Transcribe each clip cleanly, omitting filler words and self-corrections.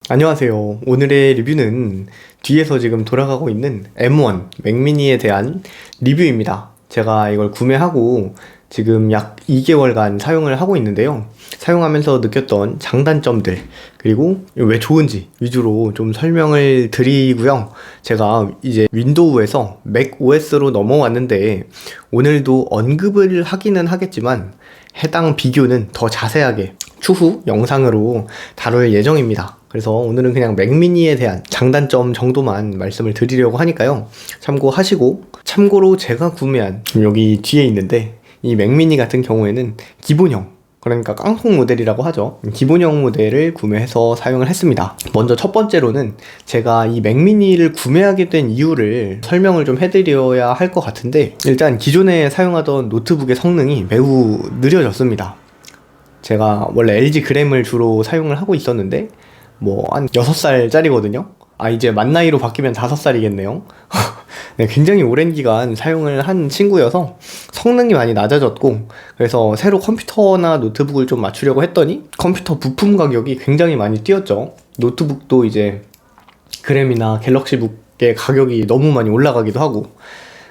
안녕하세요. 오늘의 리뷰는 뒤에서 지금 돌아가고 있는 M1 맥미니에 대한 리뷰입니다. 제가 이걸 구매하고 지금 약 2개월간 사용을 하고 있는데요. 사용하면서 느꼈던 장단점들, 그리고 왜 좋은지 위주로 좀 설명을 드리고요. 제가 이제 윈도우에서 맥 OS로 넘어왔는데 오늘도 언급을 하기는 하겠지만 해당 비교는 더 자세하게 추후 영상으로 다룰 예정입니다. 그래서 오늘은 그냥 맥미니에 대한 장단점 정도만 말씀을 드리려고 하니까요. 참고하시고, 참고로 제가 구매한 여기 뒤에 있는데 이 맥미니 같은 경우에는 기본형, 그러니까 깡통 모델이라고 하죠. 기본형 모델을 구매해서 사용을 했습니다. 먼저 첫 번째로는 제가 이 맥미니를 구매하게 된 이유를 설명을 좀 해드려야 할 것 같은데, 일단 기존에 사용하던 노트북의 성능이 매우 느려졌습니다. 제가 원래 LG 그램을 주로 사용을 하고 있었는데 한 6살짜리거든요. 이제 만 나이로 바뀌면 5살이겠네요. 네, 굉장히 오랜 기간 사용을 한 친구여서 성능이 많이 낮아졌고, 그래서 새로 컴퓨터나 노트북을 좀 맞추려고 했더니 컴퓨터 부품 가격이 굉장히 많이 뛰었죠. 노트북도 이제 그램이나 갤럭시북의 가격이 너무 많이 올라가기도 하고,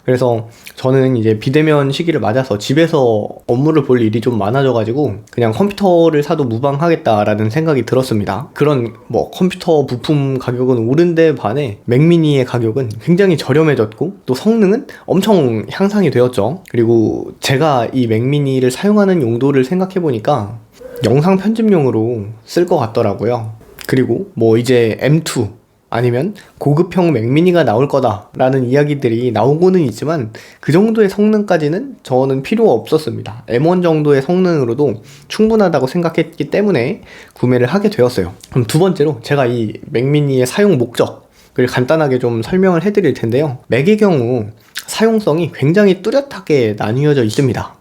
그래서 저는 이제 비대면 시기를 맞아서 집에서 업무를 볼 일이 좀 많아져가지고 그냥 컴퓨터를 사도 무방하겠다라는 생각이 들었습니다. 그런 컴퓨터 부품 가격은 오른데 반해 맥미니의 가격은 굉장히 저렴해졌고 또 성능은 엄청 향상이 되었죠. 그리고 제가 이 맥미니를 사용하는 용도를 생각해보니까 영상 편집용으로 쓸 것 같더라고요. 그리고 이제 M2 아니면 고급형 맥미니가 나올 거다라는 이야기들이 나오고는 있지만 그 정도의 성능까지는 저는 필요 없었습니다. M1 정도의 성능으로도 충분하다고 생각했기 때문에 구매를 하게 되었어요. 그럼 두 번째로 제가 이 맥미니의 사용 목적을 간단하게 좀 설명을 해드릴 텐데요. 맥의 경우 사용성이 굉장히 뚜렷하게 나뉘어져 있습니다.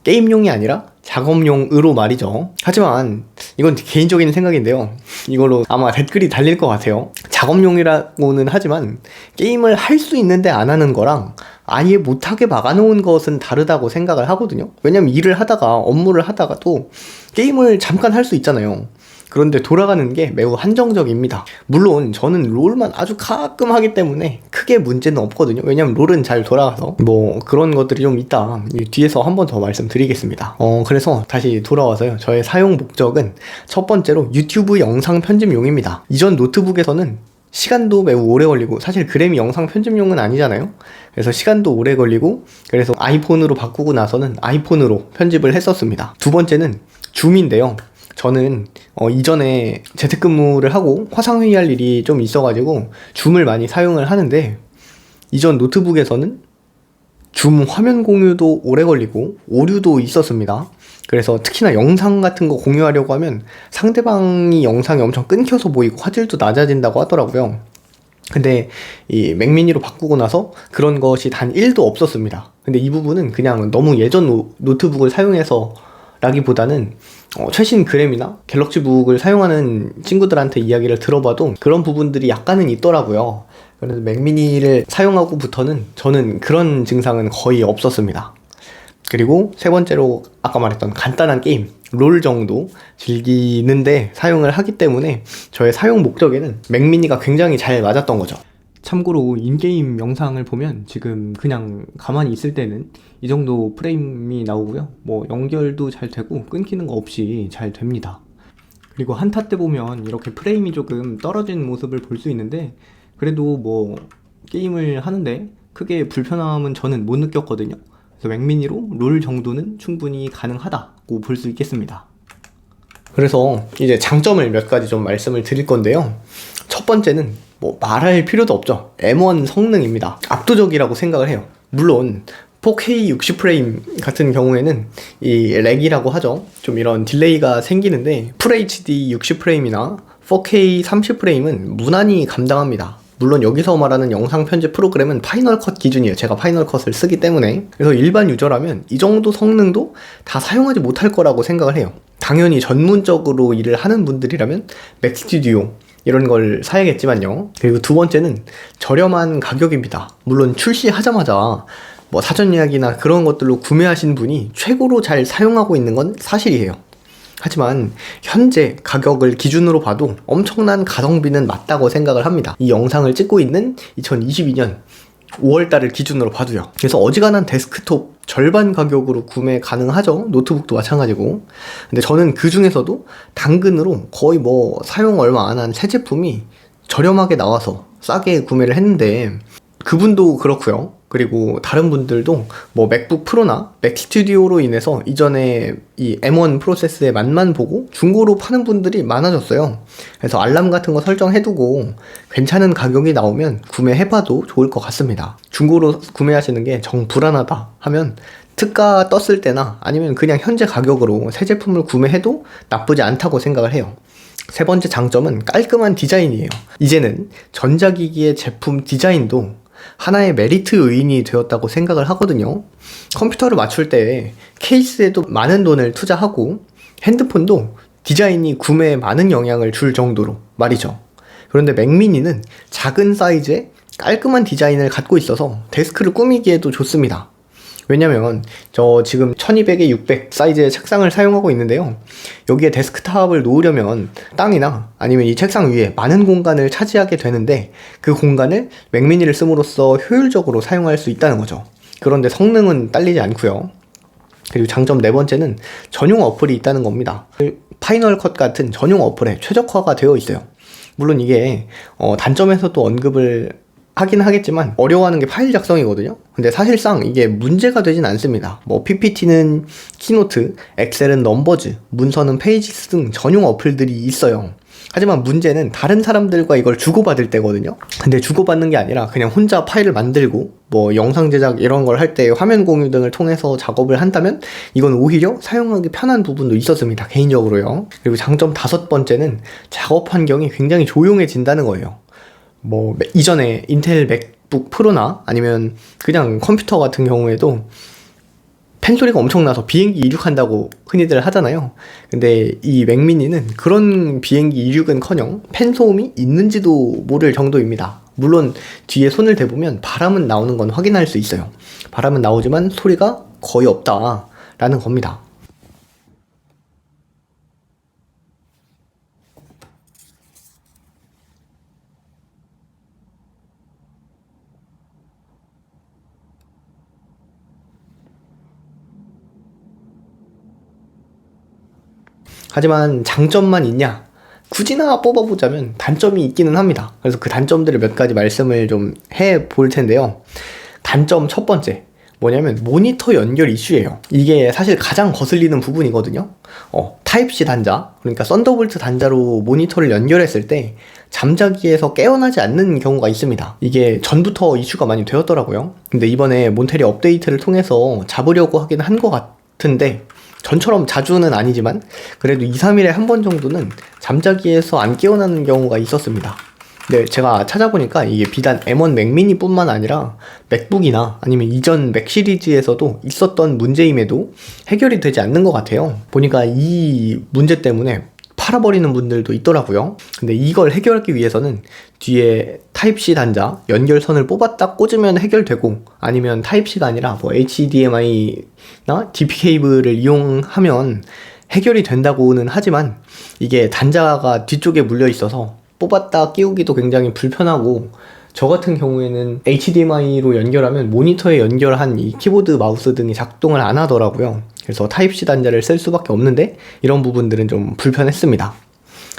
게임용이 아니라 작업용으로 말이죠. 하지만 이건 개인적인 생각인데요. 이걸로 아마 댓글이 달릴 것 같아요. 작업용이라고는 하지만 게임을 할 수 있는데 안 하는 거랑 아예 못하게 막아놓은 것은 다르다고 생각을 하거든요. 왜냐면 일을 하다가 업무를 하다가도 게임을 잠깐 할 수 있잖아요. 그런데 돌아가는 게 매우 한정적입니다. 물론 저는 롤만 아주 가끔 하기 때문에 크게 문제는 없거든요. 왜냐면 롤은 잘 돌아가서 그런 것들이 좀 있다. 뒤에서 한 번 더 말씀드리겠습니다. 그래서 다시 돌아와서요. 저의 사용 목적은 첫 번째로 유튜브 영상 편집용입니다. 이전 노트북에서는 시간도 매우 오래 걸리고, 사실 그램이 영상 편집용은 아니잖아요. 그래서 시간도 오래 걸리고, 그래서 아이폰으로 바꾸고 나서는 아이폰으로 편집을 했었습니다. 두 번째는 줌인데요. 저는 이전에 재택근무를 하고 화상회의할 일이 좀 있어가지고 줌을 많이 사용을 하는데, 이전 노트북에서는 줌 화면 공유도 오래 걸리고 오류도 있었습니다. 그래서 특히나 영상 같은 거 공유하려고 하면 상대방이 영상이 엄청 끊겨서 보이고 화질도 낮아진다고 하더라고요. 근데 이 맥미니로 바꾸고 나서 그런 것이 단 1도 없었습니다. 근데 이 부분은 그냥 너무 예전 노트북을 사용해서 라기보다는 최신 그램이나 갤럭시북을 사용하는 친구들한테 이야기를 들어봐도 그런 부분들이 약간은 있더라고요. 그래서 맥미니를 사용하고부터는 저는 그런 증상은 거의 없었습니다. 그리고 세 번째로 아까 말했던 간단한 게임, 롤 정도 즐기는데 사용을 하기 때문에 저의 사용 목적에는 맥미니가 굉장히 잘 맞았던 거죠. 참고로 인게임 영상을 보면 지금 그냥 가만히 있을 때는 이 정도 프레임이 나오고요. 연결도 잘 되고 끊기는 거 없이 잘 됩니다. 그리고 한타 때 보면 이렇게 프레임이 조금 떨어진 모습을 볼 수 있는데, 그래도 게임을 하는데 크게 불편함은 저는 못 느꼈거든요. 그래서 맥미니로 롤 정도는 충분히 가능하다고 볼 수 있겠습니다. 그래서 이제 장점을 몇 가지 좀 말씀을 드릴 건데요. 첫 번째는 말할 필요도 없죠. M1 성능입니다. 압도적이라고 생각을 해요. 물론 4K 60프레임 같은 경우에는 이 렉이라고 하죠. 좀 이런 딜레이가 생기는데 FHD 60프레임이나 4K 30프레임은 무난히 감당합니다. 물론 여기서 말하는 영상 편집 프로그램은 파이널 컷 기준이에요. 제가 파이널 컷을 쓰기 때문에. 그래서 일반 유저라면 이 정도 성능도 다 사용하지 못할 거라고 생각을 해요. 당연히 전문적으로 일을 하는 분들이라면 맥 스튜디오 이런 걸 사야겠지만요. 그리고 두 번째는 저렴한 가격입니다. 물론 출시하자마자 사전 예약이나 그런 것들로 구매하신 분이 최고로 잘 사용하고 있는 건 사실이에요. 하지만 현재 가격을 기준으로 봐도 엄청난 가성비는 맞다고 생각을 합니다. 이 영상을 찍고 있는 2022년 5월달을 기준으로 봐도요. 그래서 어지간한 데스크톱 절반 가격으로 구매 가능하죠. 노트북도 마찬가지고. 근데 저는 그 중에서도 당근으로 거의 뭐 사용 얼마 안 한 새 제품이 저렴하게 나와서 싸게 구매를 했는데, 그분도 그렇고요. 그리고 다른 분들도 뭐 맥북 프로나 맥 스튜디오로 인해서 이전에 이 M1 프로세스의 맛만 보고 중고로 파는 분들이 많아졌어요. 그래서 알람 같은 거 설정해두고 괜찮은 가격이 나오면 구매해봐도 좋을 것 같습니다. 중고로 구매하시는 게 정 불안하다 하면 특가 떴을 때나 아니면 그냥 현재 가격으로 새 제품을 구매해도 나쁘지 않다고 생각을 해요. 세 번째 장점은 깔끔한 디자인이에요. 이제는 전자기기의 제품 디자인도 하나의 메리트 요인이 되었다고 생각을 하거든요. 컴퓨터를 맞출 때 케이스에도 많은 돈을 투자하고 핸드폰도 디자인이 구매에 많은 영향을 줄 정도로 말이죠. 그런데 맥미니는 작은 사이즈에 깔끔한 디자인을 갖고 있어서 데스크를 꾸미기에도 좋습니다. 왜냐면 저 지금 1200에 600 사이즈의 책상을 사용하고 있는데요. 여기에 데스크탑을 놓으려면 땅이나 아니면 이 책상 위에 많은 공간을 차지하게 되는데, 그 공간을 맥미니를 씀으로써 효율적으로 사용할 수 있다는 거죠. 그런데 성능은 딸리지 않고요. 그리고 장점 네 번째는 전용 어플이 있다는 겁니다. 파이널 컷 같은 전용 어플에 최적화가 되어 있어요. 물론 이게 단점에서도 언급을 하긴 하겠지만 어려워하는 게 파일 작성이거든요. 근데 사실상 이게 문제가 되진 않습니다. 뭐 PPT는 키노트, 엑셀은 넘버즈, 문서는 페이지스 등 전용 어플들이 있어요. 하지만 문제는 다른 사람들과 이걸 주고받을 때거든요. 근데 주고받는 게 아니라 그냥 혼자 파일을 만들고 뭐 영상 제작 이런 걸 할 때 화면 공유 등을 통해서 작업을 한다면 이건 오히려 사용하기 편한 부분도 있었습니다, 개인적으로요. 그리고 장점 다섯 번째는 작업 환경이 굉장히 조용해진다는 거예요. 뭐 이전에 인텔 맥북 프로나 아니면 그냥 컴퓨터 같은 경우에도 팬소리가 엄청나서 비행기 이륙한다고 흔히들 하잖아요. 근데 이 맥미니는 그런 비행기 이륙은커녕 팬소음이 있는지도 모를 정도입니다. 물론 뒤에 손을 대보면 바람은 나오는 건 확인할 수 있어요. 바람은 나오지만 소리가 거의 없다라는 겁니다. 하지만 장점만 있냐? 굳이나 뽑아보자면 단점이 있기는 합니다. 그래서 그 단점들을 몇 가지 말씀을 좀 해볼 텐데요. 단점 첫 번째, 뭐냐면 모니터 연결 이슈예요. 이게 사실 가장 거슬리는 부분이거든요. 타입C 단자, 그러니까 썬더볼트 단자로 모니터를 연결했을 때 잠자기에서 깨어나지 않는 경우가 있습니다. 이게 전부터 이슈가 많이 되었더라고요. 근데 이번에 몬테리 업데이트를 통해서 잡으려고 하긴 한 것 같은데, 전처럼 자주는 아니지만 그래도 2, 3일에 한 번 정도는 잠자기에서 안 깨어나는 경우가 있었습니다. 네, 제가 찾아보니까 이게 비단 M1 맥미니 뿐만 아니라 맥북이나 아니면 이전 맥 시리즈에서도 있었던 문제임에도 해결이 되지 않는 것 같아요. 보니까 이 문제 때문에 팔아버리는 분들도 있더라고요. 근데 이걸 해결하기 위해서는 뒤에 타입C 단자 연결선을 뽑았다 꽂으면 해결되고, 아니면 타입C가 아니라 뭐 HDMI나 DP 케이블을 이용하면 해결이 된다고는 하지만 이게 단자가 뒤쪽에 물려 있어서 뽑았다 끼우기도 굉장히 불편하고, 저 같은 경우에는 HDMI로 연결하면 모니터에 연결한 이 키보드 마우스 등이 작동을 안 하더라고요. 그래서 타입C 단자를 쓸 수밖에 없는데 이런 부분들은 좀 불편했습니다.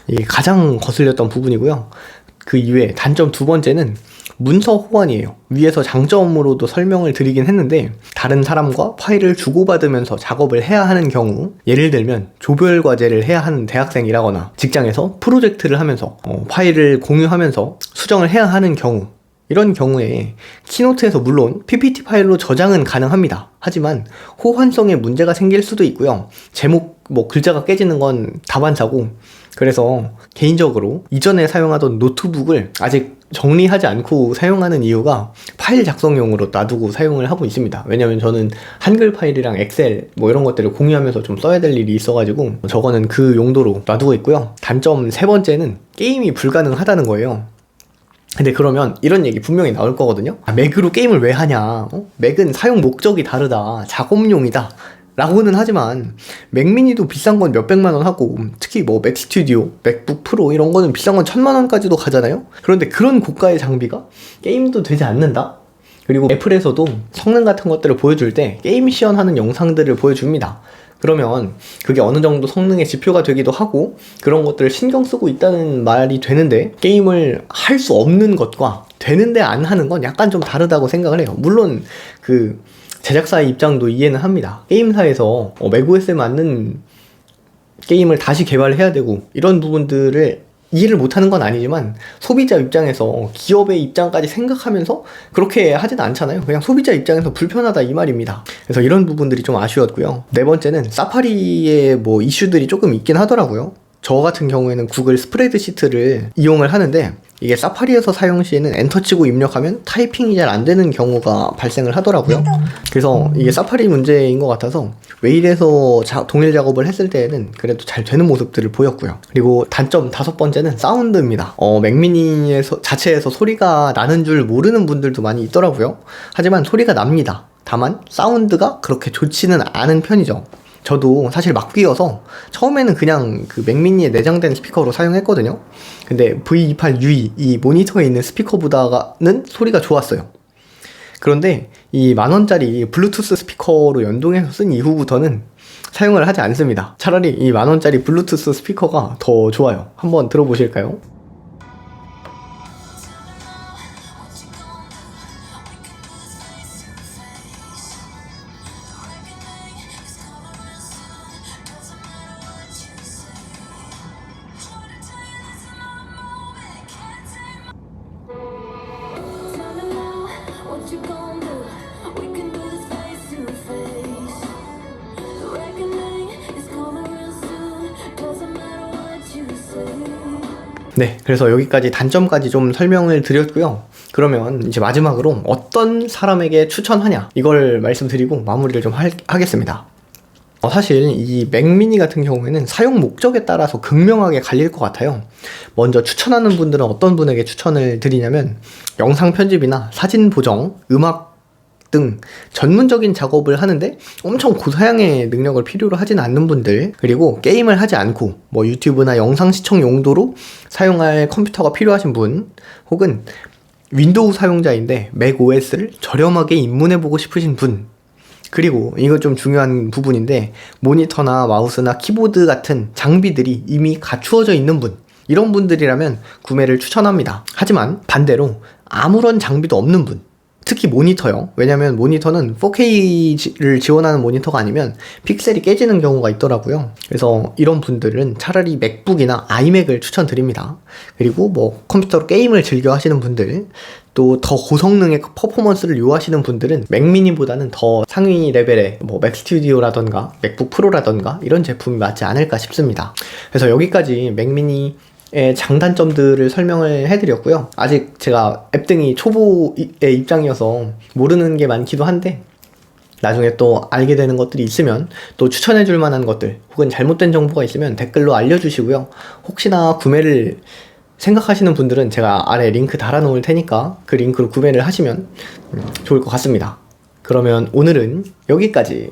이게 가장 거슬렸던 부분이고요. 그 이외에 단점 두 번째는 문서 호환이에요. 위에서 장점으로도 설명을 드리긴 했는데, 다른 사람과 파일을 주고받으면서 작업을 해야 하는 경우, 예를 들면 조별 과제를 해야 하는 대학생이라거나 직장에서 프로젝트를 하면서 파일을 공유하면서 수정을 해야 하는 경우, 이런 경우에 키노트에서 물론 PPT 파일로 저장은 가능합니다. 하지만 호환성에 문제가 생길 수도 있고요. 제목 글자가 깨지는 건 다반사고, 그래서 개인적으로 이전에 사용하던 노트북을 아직 정리하지 않고 사용하는 이유가 파일 작성용으로 놔두고 사용을 하고 있습니다. 왜냐면 저는 한글 파일이랑 엑셀 이런 것들을 공유하면서 좀 써야 될 일이 있어가지고 저거는 그 용도로 놔두고 있고요. 단점 세 번째는 게임이 불가능하다는 거예요. 근데 그러면 이런 얘기 분명히 나올 거거든요. 맥으로 게임을 왜 하냐? 맥은 사용 목적이 다르다. 작업용이다. 라고는 하지만 맥미니도 비싼 건 몇백만 원 하고, 특히 뭐 맥 스튜디오, 맥북 프로 이런 거는 비싼 건 1000만 원까지도 가잖아요. 그런데 그런 고가의 장비가 게임도 되지 않는다? 그리고 애플에서도 성능 같은 것들을 보여줄 때 게임 시연하는 영상들을 보여줍니다. 그러면 그게 어느 정도 성능의 지표가 되기도 하고 그런 것들을 신경 쓰고 있다는 말이 되는데, 게임을 할 수 없는 것과 되는데 안 하는 건 약간 좀 다르다고 생각을 해요. 물론 그 제작사의 입장도 이해는 합니다. 게임사에서 맥OS에 맞는 게임을 다시 개발해야 되고 이런 부분들을 이해를 못하는 건 아니지만, 소비자 입장에서 기업의 입장까지 생각하면서 그렇게 하진 않잖아요. 그냥 소비자 입장에서 불편하다 이 말입니다. 그래서 이런 부분들이 좀 아쉬웠고요. 네 번째는 사파리의 뭐 이슈들이 조금 있긴 하더라고요. 저 같은 경우에는 구글 스프레드시트를 이용을 하는데, 이게 사파리에서 사용 시에는 엔터 치고 입력하면 타이핑이 잘 안 되는 경우가 발생을 하더라고요. 그래서 이게 사파리 문제인 것 같아서 웨일에서 동일 작업을 했을 때에는 그래도 잘 되는 모습들을 보였고요. 그리고 단점 다섯 번째는 사운드입니다. 맥미니 자체에서 소리가 나는 줄 모르는 분들도 많이 있더라고요. 하지만 소리가 납니다. 다만 사운드가 그렇게 좋지는 않은 편이죠. 저도 사실 막귀여서 처음에는 그냥 그 맥미니에 내장된 스피커로 사용했거든요. 근데 V28UE 이 모니터에 있는 스피커보다는 소리가 좋았어요. 그런데 이 10,000원짜리 블루투스 스피커로 연동해서 쓴 이후부터는 사용을 하지 않습니다. 차라리 이 10,000원짜리 블루투스 스피커가 더 좋아요. 한번 들어보실까요? 네, 그래서 여기까지 단점까지 좀 설명을 드렸고요. 그러면 이제 마지막으로 어떤 사람에게 추천하냐, 이걸 말씀드리고 마무리를 좀 하겠습니다. 사실 이 맥미니 같은 경우에는 사용 목적에 따라서 극명하게 갈릴 것 같아요. 먼저 추천하는 분들은 어떤 분에게 추천을 드리냐면, 영상 편집이나 사진 보정, 음악 등 전문적인 작업을 하는데 엄청 고사양의 능력을 필요로 하진 않는 분들, 그리고 게임을 하지 않고 뭐 유튜브나 영상 시청 용도로 사용할 컴퓨터가 필요하신 분, 혹은 윈도우 사용자인데 맥OS를 저렴하게 입문해보고 싶으신 분, 그리고 이거 좀 중요한 부분인데 모니터나 마우스나 키보드 같은 장비들이 이미 갖추어져 있는 분, 이런 분들이라면 구매를 추천합니다. 하지만 반대로 아무런 장비도 없는 분, 특히 모니터요. 왜냐면 모니터는 4K를 지원하는 모니터가 아니면 픽셀이 깨지는 경우가 있더라고요. 그래서 이런 분들은 차라리 맥북이나 아이맥을 추천드립니다. 그리고 뭐 컴퓨터로 게임을 즐겨 하시는 분들, 또 더 고성능의 퍼포먼스를 요하시는 분들은 맥미니보다는 더 상위 레벨의 뭐 맥스튜디오라던가 맥북 프로라던가 이런 제품이 맞지 않을까 싶습니다. 그래서 여기까지 맥미니 장단점들을 설명을 해드렸고요. 아직 제가 앱등이 초보의 입장이어서 모르는 게 많기도 한데, 나중에 또 알게 되는 것들이 있으면, 또 추천해줄 만한 것들 혹은 잘못된 정보가 있으면 댓글로 알려주시고요. 혹시나 구매를 생각하시는 분들은 제가 아래 링크 달아놓을 테니까 그 링크로 구매를 하시면 좋을 것 같습니다. 그러면 오늘은 여기까지.